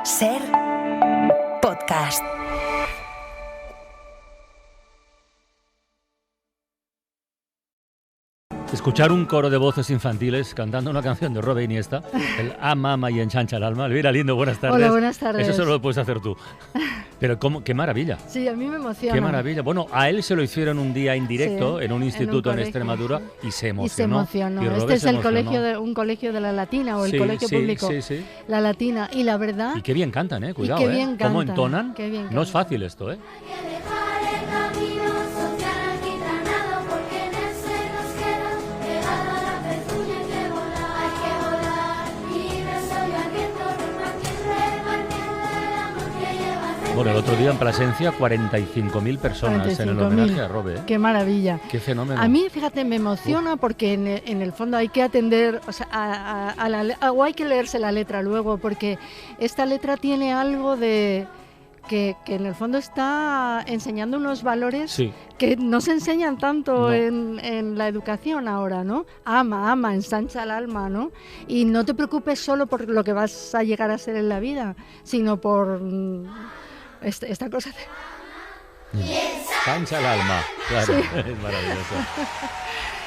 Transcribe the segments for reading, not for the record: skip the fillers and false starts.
Ser podcast. Escuchar un coro de voces infantiles cantando una canción de Robert Iniesta, el Mama y Enchancha el alma. Elvira Lindo, buenas tardes. Hola, buenas tardes. Eso solo lo puedes hacer tú. Pero qué maravilla. Sí, a mí me emociona. Qué maravilla. Bueno, a él se lo hicieron un día en directo, sí, en un instituto en Extremadura, y se emocionó. Este es un colegio de la Latina, o el colegio público. Sí. La Latina, y la verdad... Y qué bien cantan, cuidado, qué bien cantan, cómo entonan. Qué bien no es fácil esto, Bueno, el otro día en Plasencia 45.000 personas en el homenaje a Robe. Qué maravilla. Qué fenómeno. A mí, fíjate, me emociona porque en el fondo hay que atender, o sea, o hay que leerse la letra luego, porque esta letra tiene algo de... Que en el fondo está enseñando unos valores que no se enseñan tanto en la educación ahora, ¿no? Ama, ensancha el alma, ¿no? Y no te preocupes solo por lo que vas a llegar a ser en la vida, sino por esta cosa de... Ensancha el alma, claro, sí. Es maravilloso.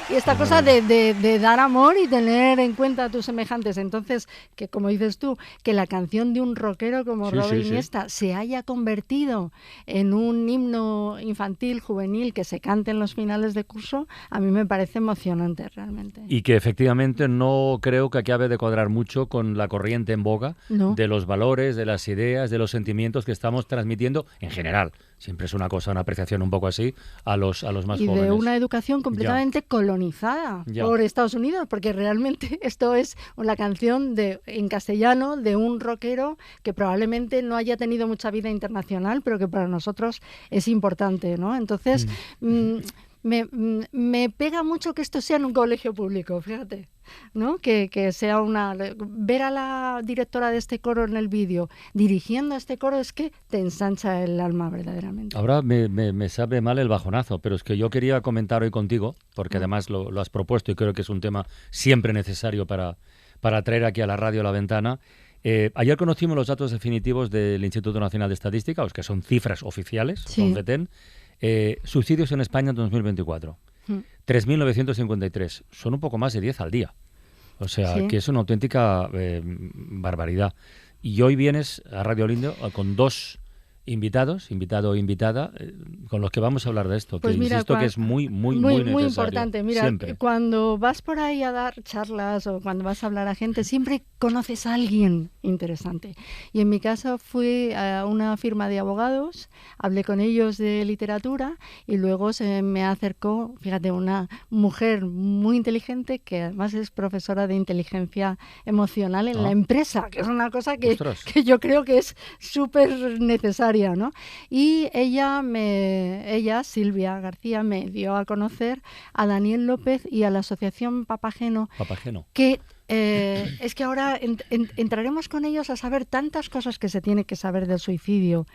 Y esta cosa de dar amor y tener en cuenta a tus semejantes. Entonces, que como dices tú, que la canción de un rockero como Robert Iniesta se haya convertido en un himno infantil, juvenil, que se cante en los finales de curso, a mí me parece emocionante realmente. Y que efectivamente no creo que acabe de cuadrar mucho con la corriente en boga de los valores, de las ideas, de los sentimientos que estamos transmitiendo en general. Siempre es una apreciación un poco así a los más jóvenes. Y de una educación completamente colonizada por Estados Unidos, porque realmente esto es la canción en castellano de un rockero que probablemente no haya tenido mucha vida internacional, pero que para nosotros es importante, ¿no? Entonces, me pega mucho que esto sea en un colegio público, fíjate, ¿no? Que sea ver a la directora de este coro en el vídeo dirigiendo a este coro es que te ensancha el alma verdaderamente. Ahora me sabe mal el bajonazo, pero es que yo quería comentar hoy contigo, porque además lo has propuesto y creo que es un tema siempre necesario para traer aquí a la radio La Ventana. Ayer conocimos los datos definitivos del Instituto Nacional de Estadística, los que son cifras oficiales, son FETEN. Suicidios en España en 2024, 3.953, son un poco más de 10 al día, o sea que es una auténtica barbaridad. Y hoy vienes a Radio Lindo con dos invitados, invitado o invitada, con los que vamos a hablar de esto, pues que mira, insisto que es muy necesario. Muy importante. Mira, siempre. Cuando vas por ahí a dar charlas o cuando vas a hablar a gente, siempre conoces a alguien interesante. Y en mi caso fui a una firma de abogados, hablé con ellos de literatura y luego se me acercó, fíjate, una mujer muy inteligente que además es profesora de inteligencia emocional en la empresa, que es una cosa que yo creo que es súper necesaria, ¿no? Y ella, Silvia García, me dio a conocer a Daniel López y a la asociación Papageno. Que es que ahora entraremos con ellos a saber tantas cosas que se tiene que saber del suicidio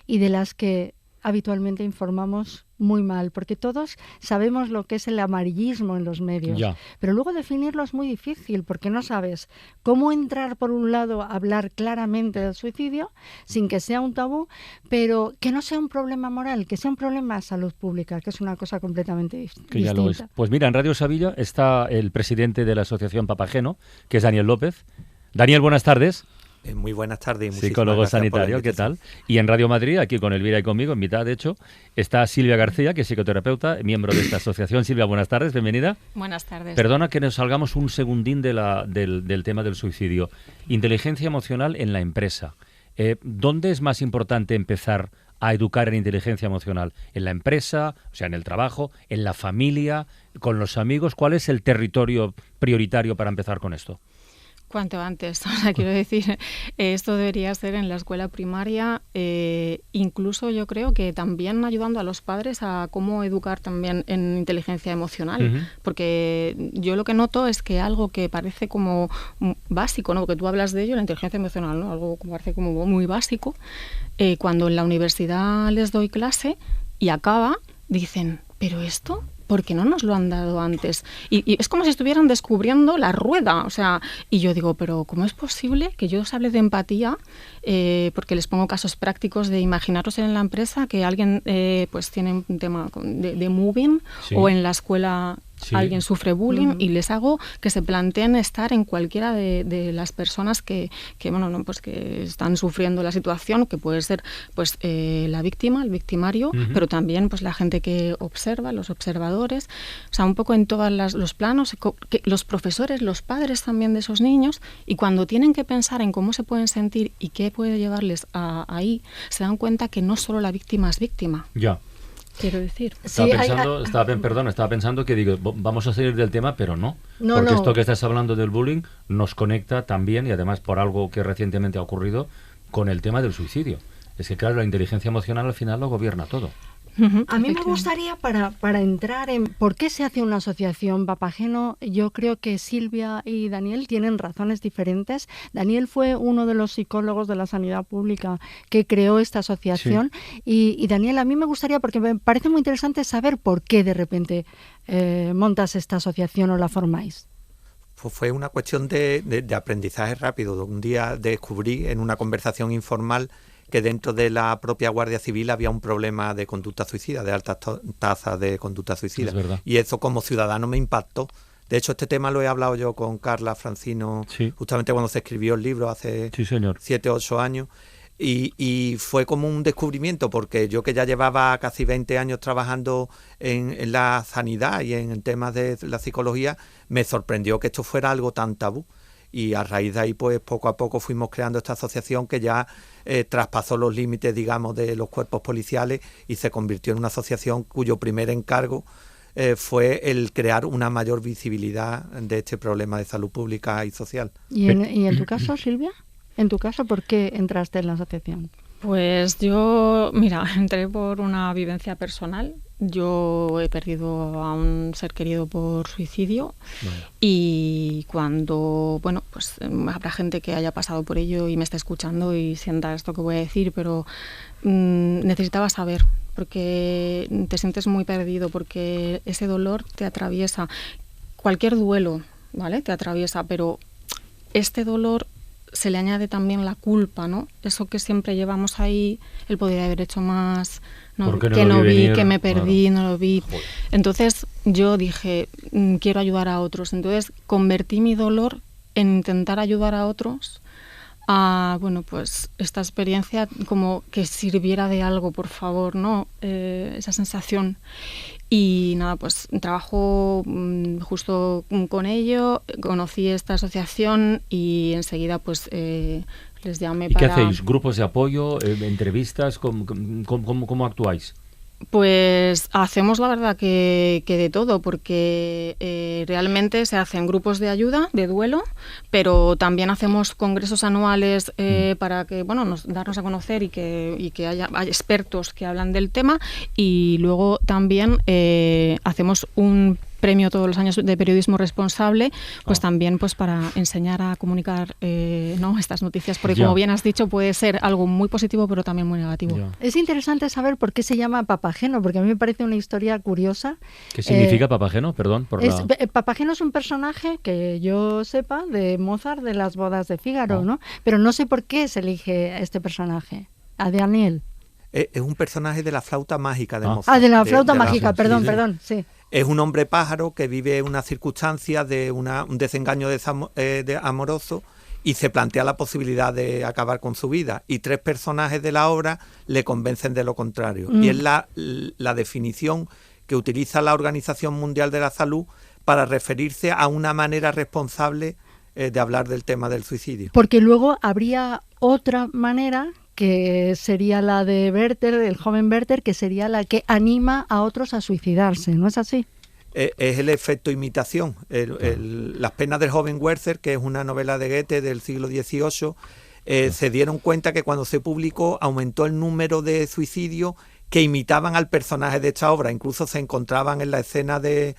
y de las que habitualmente informamos muy mal, porque todos sabemos lo que es el amarillismo en los medios, pero luego definirlo es muy difícil, porque no sabes cómo entrar por un lado a hablar claramente del suicidio sin que sea un tabú, pero que no sea un problema moral, que sea un problema de salud pública, que es una cosa completamente distinta. Ya lo es. Pues mira, en Radio Sevilla está el presidente de la asociación Papageno, que es Daniel López. Daniel, buenas tardes. Muy buenas tardes. Psicólogo sanitario, ¿qué tal? Y en Radio Madrid, aquí con Elvira y conmigo, en mitad de hecho, está Silvia García, que es psicoterapeuta, miembro de esta asociación. Silvia, buenas tardes, bienvenida. Buenas tardes. Perdona que nos salgamos un segundín del tema del suicidio. Inteligencia emocional en la empresa. ¿Dónde es más importante empezar a educar en inteligencia emocional? ¿En la empresa, o sea, en el trabajo, en la familia, con los amigos? ¿Cuál es el territorio prioritario para empezar con esto? Cuanto antes, o sea, quiero decir, esto debería ser en la escuela primaria, incluso yo creo que también ayudando a los padres a cómo educar también en inteligencia emocional, porque yo lo que noto es que algo que parece como básico, ¿no? Porque tú hablas de ello, la inteligencia emocional, ¿no? Algo que parece como muy básico, cuando en la universidad les doy clase y acaba, dicen, ¿pero esto ¿por qué no nos lo han dado antes? Y es como si estuvieran descubriendo la rueda, o sea, y yo digo, pero ¿cómo es posible que yo os hable de empatía? Porque les pongo casos prácticos de imaginaros en la empresa que alguien pues tiene un tema de moving, sí, o en la escuela sí, alguien sufre bullying, y les hago que se planteen estar en cualquiera de las personas que bueno, no, pues que están sufriendo la situación, que puede ser pues la víctima, el victimario, pero también pues la gente que observa, los observadores, o sea, un poco en todos los planos, que los profesores, los padres también de esos niños, y cuando tienen que pensar en cómo se pueden sentir y qué puede llevarles ahí, se dan cuenta que no solo la víctima es víctima. Ya. Quiero decir. Estaba pensando que digo, vamos a salir del tema, pero no. Porque esto que estás hablando del bullying nos conecta también, y además por algo que recientemente ha ocurrido, con el tema del suicidio. Es que claro, la inteligencia emocional al final lo gobierna todo. A mí me gustaría, para entrar en por qué se hace una asociación Papageno, yo creo que Silvia y Daniel tienen razones diferentes. Daniel fue uno de los psicólogos de la sanidad pública que creó esta asociación. Sí. Y Daniel, a mí me gustaría, porque me parece muy interesante saber por qué de repente montas esta asociación o la formáis. Pues fue una cuestión de aprendizaje rápido. Un día descubrí en una conversación informal que dentro de la propia Guardia Civil había un problema de conducta suicida, de altas tasas de conducta suicida. Es verdad. Y eso como ciudadano me impactó. De hecho, este tema lo he hablado yo con Carla Francino, sí, justamente cuando se escribió el libro hace 7 o 8 años. Y fue como un descubrimiento, porque yo que ya llevaba casi 20 años trabajando en la sanidad y en temas de la psicología, me sorprendió que esto fuera algo tan tabú. Y a raíz de ahí, pues poco a poco fuimos creando esta asociación que ya traspasó los límites, digamos, de los cuerpos policiales y se convirtió en una asociación cuyo primer encargo fue el crear una mayor visibilidad de este problema de salud pública y social. ¿Y en tu caso, Silvia? ¿En tu caso por qué entraste en la asociación? Pues yo, mira, entré por una vivencia personal. Yo he perdido a un ser querido por suicidio. Bueno. Y cuando, bueno, pues habrá gente que haya pasado por ello y me está escuchando y sienta esto que voy a decir, pero necesitaba saber, porque te sientes muy perdido, porque ese dolor te atraviesa. Cualquier duelo, ¿vale? Te atraviesa, pero este dolor se le añade también la culpa, ¿no? Eso que siempre llevamos ahí, el podría haber hecho más, ¿no? Que no vi, que me perdí, claro. No lo vi. Joder. Entonces yo dije, quiero ayudar a otros. Entonces convertí mi dolor en intentar ayudar a otros a, bueno, pues esta experiencia como que sirviera de algo, por favor, ¿no? Esa sensación. Y nada, pues trabajo justo con ello, conocí esta asociación y enseguida pues les llamé para... ¿Y qué hacéis? ¿Grupos de apoyo? ¿Entrevistas? ¿Cómo actuáis? Pues hacemos la verdad que de todo, porque realmente se hacen grupos de ayuda, de duelo, pero también hacemos congresos anuales para que, bueno, darnos a conocer y que haya expertos que hablan del tema, y luego también hacemos un premio todos los años de periodismo responsable, pues también pues para enseñar a comunicar ¿no? estas noticias, porque como bien has dicho puede ser algo muy positivo pero también muy negativo. Es interesante saber por qué se llama Papageno, porque a mí me parece una historia curiosa. ¿Qué significa Papageno? Perdón. Papageno es un personaje que yo sepa de Mozart, de las bodas de Fígaro, ¿no? Pero no sé por qué se elige a este personaje, a Daniel. Es un personaje de la flauta mágica de Mozart. De la flauta mágica, perdón, sí. Es un hombre pájaro que vive una circunstancia de un desengaño amoroso y se plantea la posibilidad de acabar con su vida. Y 3 personajes de la obra le convencen de lo contrario. Y es la definición que utiliza la Organización Mundial de la Salud para referirse a una manera responsable de hablar del tema del suicidio. Porque luego habría otra manera, que sería la de Werther, el joven Werther, que sería la que anima a otros a suicidarse, ¿no es así? Es el efecto imitación. Las penas del joven Werther, que es una novela de Goethe del siglo XVIII, se dieron cuenta que cuando se publicó aumentó el número de suicidios que imitaban al personaje de esta obra. Incluso se encontraban en la escena del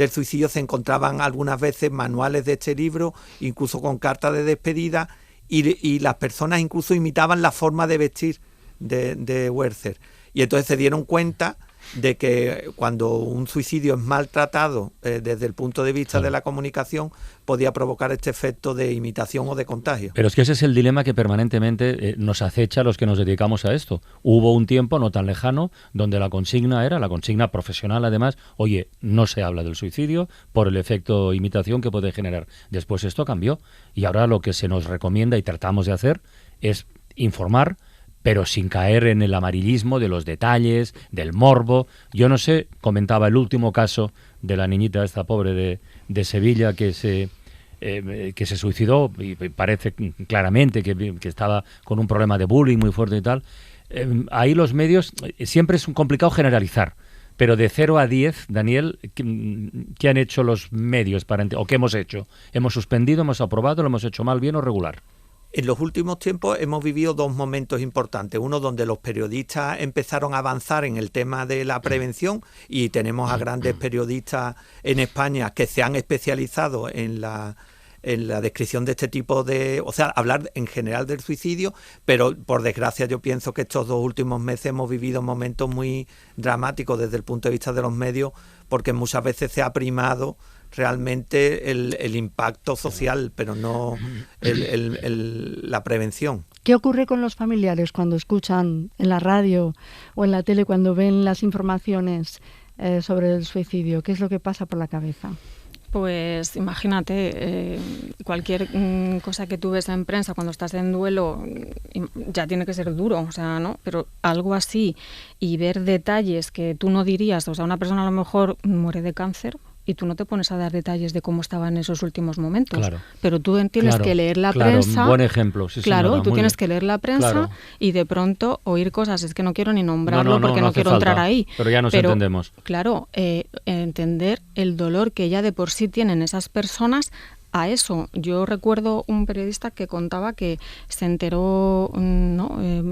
suicidio, se encontraban algunas veces manuales de este libro, incluso con cartas de despedida, y las personas incluso imitaban la forma de vestir de Werther. Y entonces se dieron cuenta de que cuando un suicidio es maltratado desde el punto de vista de la comunicación, podía provocar este efecto de imitación o de contagio. Pero es que ese es el dilema que permanentemente nos acecha a los que nos dedicamos a esto. Hubo un tiempo no tan lejano donde la consigna profesional además, oye, no se habla del suicidio por el efecto imitación que puede generar. Después esto cambió y ahora lo que se nos recomienda y tratamos de hacer es informar, pero sin caer en el amarillismo de los detalles, del morbo. Yo no sé, comentaba el último caso de la niñita esta pobre de Sevilla que se suicidó y parece claramente que estaba con un problema de bullying muy fuerte y tal. Ahí los medios, siempre es complicado generalizar, pero de 0 a 10, Daniel, ¿qué han hecho los medios o qué hemos hecho? ¿Hemos suspendido, hemos aprobado, lo hemos hecho mal, bien o regular? En los últimos tiempos hemos vivido 2 momentos importantes. Uno donde los periodistas empezaron a avanzar en el tema de la prevención y tenemos a grandes periodistas en España que se han especializado en la descripción de este tipo de... O sea, hablar en general del suicidio, pero por desgracia yo pienso que estos 2 últimos meses hemos vivido momentos muy dramáticos desde el punto de vista de los medios, porque muchas veces se ha primado realmente el impacto social, pero no la prevención. ¿Qué ocurre con los familiares cuando escuchan en la radio o en la tele, cuando ven las informaciones sobre el suicidio? ¿Qué es lo que pasa por la cabeza? Pues imagínate, cualquier cosa que tú ves en prensa cuando estás en duelo ya tiene que ser duro, o sea, ¿no? Pero algo así y ver detalles que tú no dirías, o sea, una persona a lo mejor muere de cáncer y tú no te pones a dar detalles de cómo estaba en esos últimos momentos. Claro. Pero tú tienes que leer la prensa. Buen ejemplo. Sí, claro, señora, tú tienes bien. que leer la prensa y de pronto oír cosas. Es que no quiero ni nombrarlo porque no quiero falta, entrar ahí. Pero ya nos entendemos. Claro, entender el dolor que ya de por sí tienen esas personas. A eso, yo recuerdo un periodista que contaba que se enteró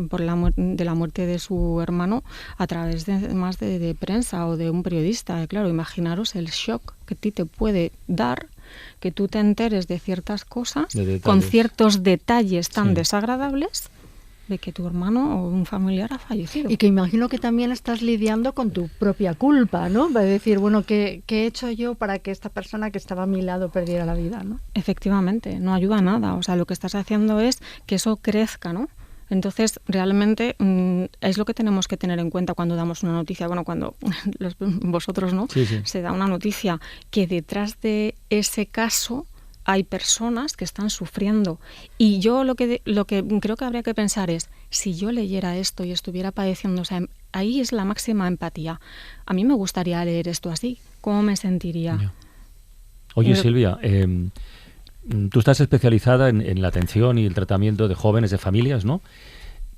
por de la muerte de su hermano a través de prensa o de un periodista. Claro, imaginaros el shock que a ti te puede dar que tú te enteres de ciertas cosas con ciertos detalles tan desagradables de que tu hermano o un familiar ha fallecido. Y que imagino que también estás lidiando con tu propia culpa, ¿no? Va a decir, bueno, ¿qué he hecho yo para que esta persona que estaba a mi lado perdiera la vida, ¿no? Efectivamente, no ayuda a nada. O sea, lo que estás haciendo es que eso crezca, ¿no? Entonces, realmente es lo que tenemos que tener en cuenta cuando damos una noticia. Bueno, cuando vosotros, ¿no? Sí. Se da una noticia que detrás de ese caso hay personas que están sufriendo. Y yo lo que creo que habría que pensar es, si yo leyera esto y estuviera padeciendo, o sea, ahí es la máxima empatía. A mí me gustaría leer esto así. ¿Cómo me sentiría? Oye, Silvia, tú estás especializada en la atención y el tratamiento de jóvenes, de familias, ¿no?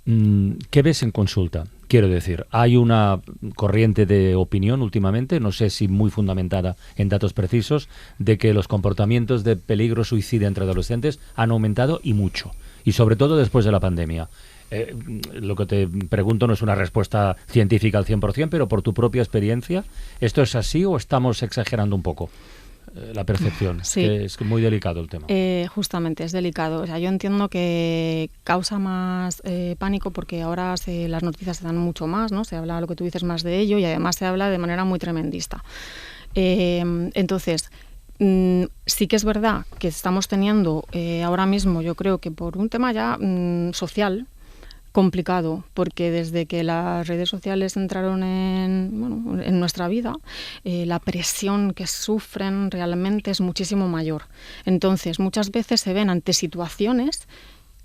¿Qué ves en consulta? Quiero decir, hay una corriente de opinión últimamente, no sé si muy fundamentada en datos precisos, de que los comportamientos de peligro suicida entre adolescentes han aumentado y mucho, y sobre todo después de la pandemia. Lo que te pregunto no es una respuesta científica al 100%, pero por tu propia experiencia, ¿esto es así o estamos exagerando un poco la percepción? Sí. Es muy delicado el tema. Justamente, es delicado. O sea, yo entiendo que causa más pánico porque ahora las noticias se dan mucho más, ¿no? Se habla, lo que tú dices, más de ello y además se habla de manera muy tremendista. Entonces, sí que es verdad que estamos teniendo ahora mismo, yo creo que por un tema ya social, complicado, porque desde que las redes sociales entraron en nuestra vida, la presión que sufren realmente es muchísimo mayor. Entonces, muchas veces se ven ante situaciones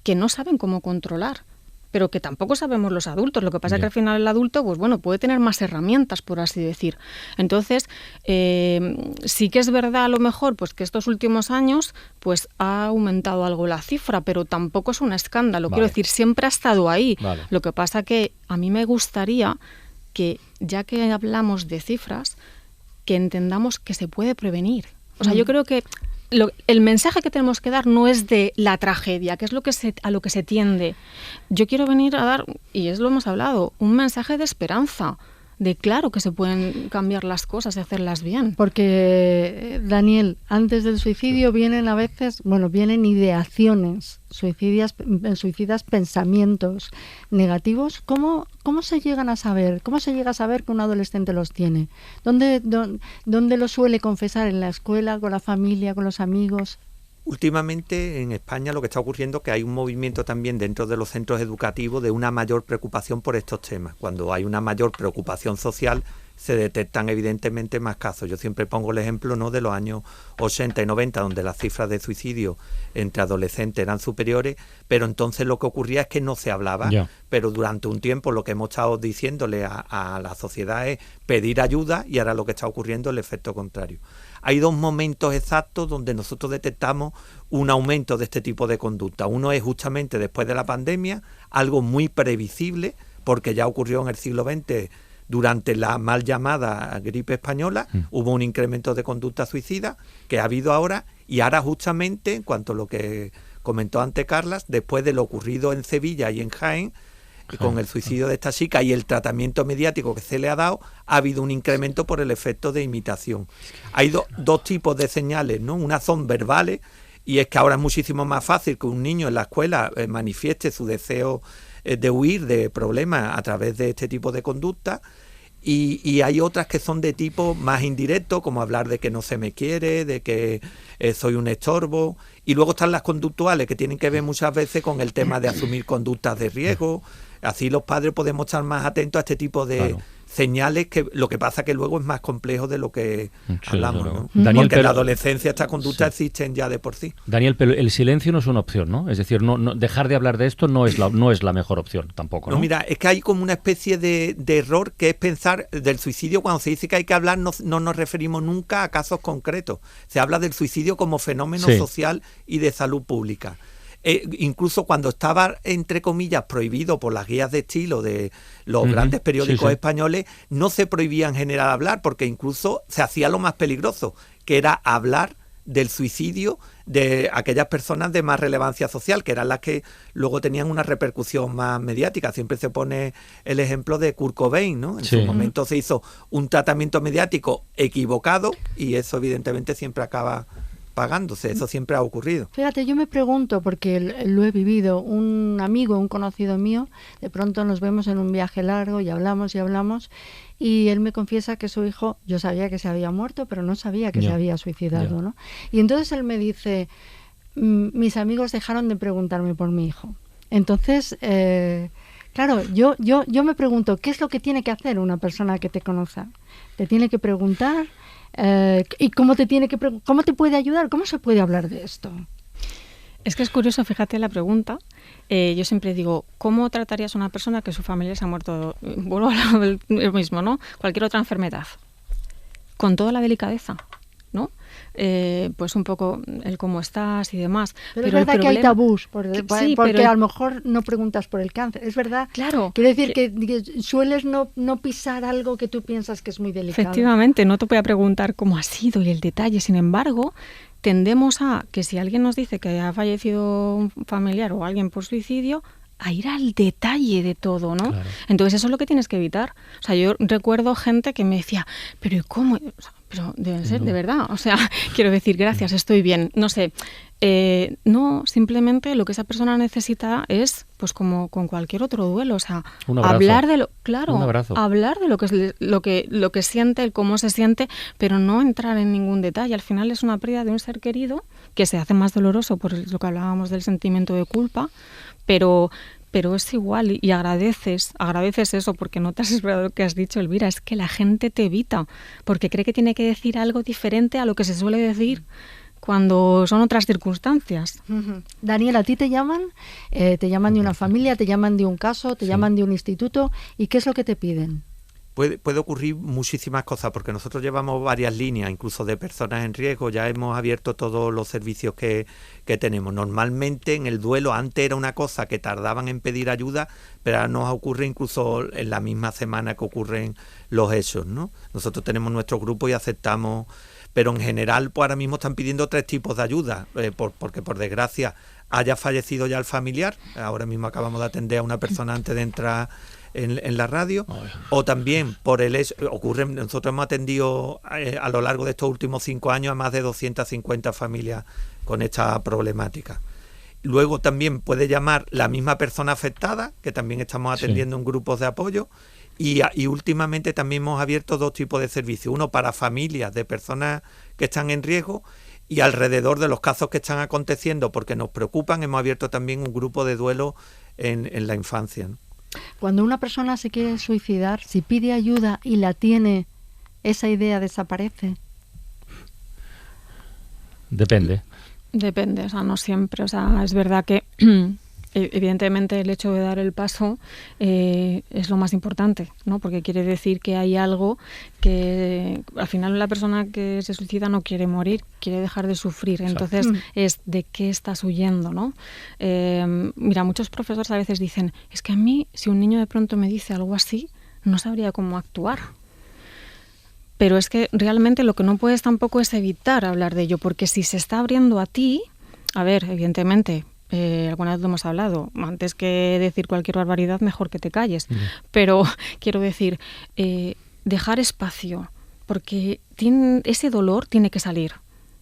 que no saben cómo controlar, pero que tampoco sabemos los adultos. Lo que pasa es que al final el adulto, pues bueno, puede tener más herramientas, por así decir. Entonces, sí que es verdad a lo mejor pues que estos últimos años pues ha aumentado algo la cifra, pero tampoco es un escándalo. Quiero decir, siempre ha estado ahí. Lo que pasa que a mí me gustaría que, ya que hablamos de cifras, que entendamos que se puede prevenir. O sea, yo creo que el mensaje que tenemos que dar no es de la tragedia, que es a lo que se tiende. Yo quiero venir a dar, y es lo hemos hablado, un mensaje de esperanza. de claro que se pueden cambiar las cosas y hacerlas bien. Porque, Daniel, antes del suicidio vienen a veces, vienen ideaciones suicidas, pensamientos negativos. ¿Cómo se llegan a saber? ¿Cómo se llega a saber que un adolescente los tiene? ¿Dónde lo suele confesar? ¿En la escuela, con la familia, con los amigos? Últimamente en España lo que está ocurriendo es que hay un movimiento también dentro de los centros educativos de una mayor preocupación por estos temas. Cuando hay una mayor preocupación social se detectan evidentemente más casos. Yo siempre pongo el ejemplo, ¿no?, de los años 80 y 90, donde las cifras de suicidio entre adolescentes eran superiores, pero entonces lo que ocurría es que no se hablaba. Pero durante un tiempo lo que hemos estado diciéndole a la sociedad es pedir ayuda, y ahora lo que está ocurriendo es el efecto contrario. Hay dos momentos exactos donde nosotros detectamos un aumento de este tipo de conducta. Uno es justamente después de la pandemia, algo muy previsible, porque ya ocurrió en el siglo XX durante la mal llamada gripe española, hubo un incremento de conducta suicida que ha habido ahora, y ahora justamente, en cuanto a lo que comentó antes Carlas, después de lo ocurrido en Sevilla y en Jaén, con el suicidio de esta chica y el tratamiento mediático que se le ha dado, ha habido un incremento por el efecto de imitación. Hay dos tipos de señales, ¿no? Unas son verbales, y es que ahora es muchísimo más fácil que un niño en la escuela manifieste su deseo de huir de problemas a través de este tipo de conducta, y hay otras que son de tipo más indirecto, como hablar de que no se me quiere, de que soy un estorbo, y luego están las conductuales, que tienen que ver muchas veces con el tema de asumir conductas de riesgo. Así los padres podemos estar más atentos a este tipo de señales, que lo que pasa que luego es más complejo de lo que hablamos, ¿no? Daniel, porque en la adolescencia estas conductas existen ya de por sí. Daniel, pero el silencio no es una opción, ¿no? Es decir, no dejar de hablar de esto no es la mejor opción tampoco, ¿no? No, mira, es que hay como una especie de error, que es pensar del suicidio, cuando se dice que hay que hablar, no nos referimos nunca a casos concretos. Se habla del suicidio como fenómeno social y de salud pública. Incluso cuando estaba, entre comillas, prohibido por las guías de estilo de los grandes periódicos españoles, no se prohibía en general hablar, porque incluso se hacía lo más peligroso, que era hablar del suicidio de aquellas personas de más relevancia social, que eran las que luego tenían una repercusión más mediática. Siempre se pone el ejemplo de Kurt Cobain, ¿no? En su momento se hizo un tratamiento mediático equivocado, y eso evidentemente siempre acaba pagándose. Eso siempre ha ocurrido. Fíjate, yo me pregunto, porque lo he vivido, un amigo, un conocido mío, de pronto nos vemos en un viaje largo y hablamos, y él me confiesa que su hijo, yo sabía que se había muerto, pero no sabía que se había suicidado, ¿no? Y entonces él me dice, mis amigos dejaron de preguntarme por mi hijo. Entonces, claro, yo me pregunto, ¿qué es lo que tiene que hacer una persona que te conozca? Te tiene que preguntar. ¿Y cómo te puede ayudar? ¿Cómo se puede hablar de esto? Es que es curioso, fíjate la pregunta. Yo siempre digo, ¿cómo tratarías a una persona que su familia se ha muerto? Vuelvo a lo mismo, ¿no? Cualquier otra enfermedad. Con toda la delicadeza, ¿no? Pues un poco el cómo estás y demás. Pero es verdad que hay tabús, porque a lo mejor no preguntas por el cáncer. Es verdad. Claro. Quiero decir que sueles no pisar algo que tú piensas que es muy delicado. Efectivamente, no te voy a preguntar cómo ha sido y el detalle. Sin embargo, tendemos a que si alguien nos dice que ha fallecido un familiar o alguien por suicidio, a ir al detalle de todo, ¿no? Claro. Entonces eso es lo que tienes que evitar. O sea, yo recuerdo gente que me decía, pero ¿y cómo? O sea, pero deben ser de verdad. O sea, quiero decir, gracias, estoy bien. No sé. No, simplemente lo que esa persona necesita es, pues como con cualquier otro duelo, o sea, hablar de hablar de lo que siente, el cómo se siente, pero no entrar en ningún detalle. Al final es una pérdida de un ser querido que se hace más doloroso por lo que hablábamos del sentimiento de culpa, pero es igual, y agradeces eso, porque notas, es verdad lo que has dicho, Elvira, es que la gente te evita, porque cree que tiene que decir algo diferente a lo que se suele decir cuando son otras circunstancias. Daniel, ¿a ti te llaman? ¿Te llaman de una familia? ¿Te llaman de un caso? ¿Te llaman de un instituto? ¿Y qué es lo que te piden? Puede ocurrir muchísimas cosas, porque nosotros llevamos varias líneas, incluso de personas en riesgo. Ya hemos abierto todos los servicios que tenemos. Normalmente en el duelo antes era una cosa que tardaban en pedir ayuda, pero ahora nos ocurre incluso en la misma semana que ocurren los hechos, ¿no? Nosotros tenemos nuestro grupo y aceptamos, pero en general pues ahora mismo están pidiendo 3 tipos de ayuda, porque por desgracia haya fallecido ya el familiar. Ahora mismo acabamos de atender a una persona antes de entrar en la radio, o también por nosotros hemos atendido a lo largo de estos últimos 5 años a más de 250 familias con esta problemática. Luego también puede llamar la misma persona afectada, que también estamos atendiendo en grupos de apoyo, y últimamente también hemos abierto 2 tipos de servicios, uno para familias de personas que están en riesgo, y alrededor de los casos que están aconteciendo, porque nos preocupan, hemos abierto también un grupo de duelo en la infancia, ¿no? Cuando una persona se quiere suicidar, si pide ayuda y la tiene, ¿esa idea desaparece? Depende. Depende, o sea, no siempre. O sea, es verdad que evidentemente el hecho de dar el paso es lo más importante, ¿no? Porque quiere decir que hay algo que al final la persona que se suicida no quiere morir, quiere dejar de sufrir. Entonces es de qué estás huyendo, ¿no? Mira, muchos profesores a veces dicen, es que a mí si un niño de pronto me dice algo así, no sabría cómo actuar. Pero es que realmente lo que no puedes tampoco es evitar hablar de ello, porque si se está abriendo a ti, a ver, evidentemente, alguna vez lo hemos hablado, antes que decir cualquier barbaridad, mejor que te calles. Pero quiero decir, dejar espacio, porque ese dolor tiene que salir,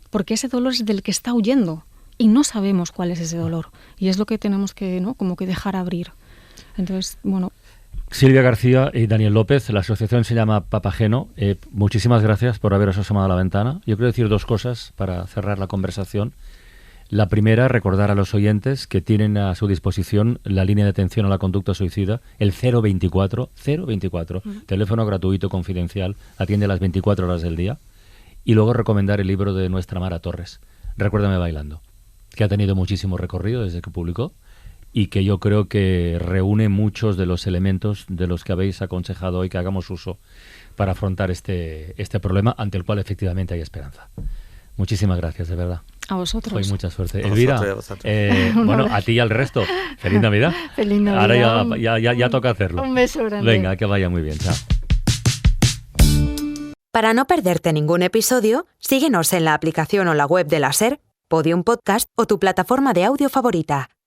porque ese dolor es del que está huyendo y no sabemos cuál es ese dolor. Y es lo que tenemos que, ¿no?, como que dejar abrir. Entonces, bueno... Silvia García y Daniel López, la asociación se llama Papageno. Muchísimas gracias por haberos asomado a la ventana. Yo quiero decir 2 cosas para cerrar la conversación. La primera, recordar a los oyentes que tienen a su disposición la línea de atención a la conducta suicida, el 024, teléfono gratuito confidencial, atiende a las 24 horas del día. Y luego recomendar el libro de nuestra Mara Torres, Recuérdame bailando, que ha tenido muchísimo recorrido desde que publicó y que yo creo que reúne muchos de los elementos de los que habéis aconsejado hoy que hagamos uso para afrontar este problema ante el cual efectivamente hay esperanza. Muchísimas gracias, de verdad. A vosotros. Hoy mucha suerte. Elvira, bueno, a ti y al resto. Feliz Navidad. Feliz Navidad. Ahora ya toca hacerlo. Un beso grande. Venga, que vaya muy bien. Chao. Para no perderte ningún episodio, síguenos en la aplicación o la web de la SER, Podium Podcast o tu plataforma de audio favorita.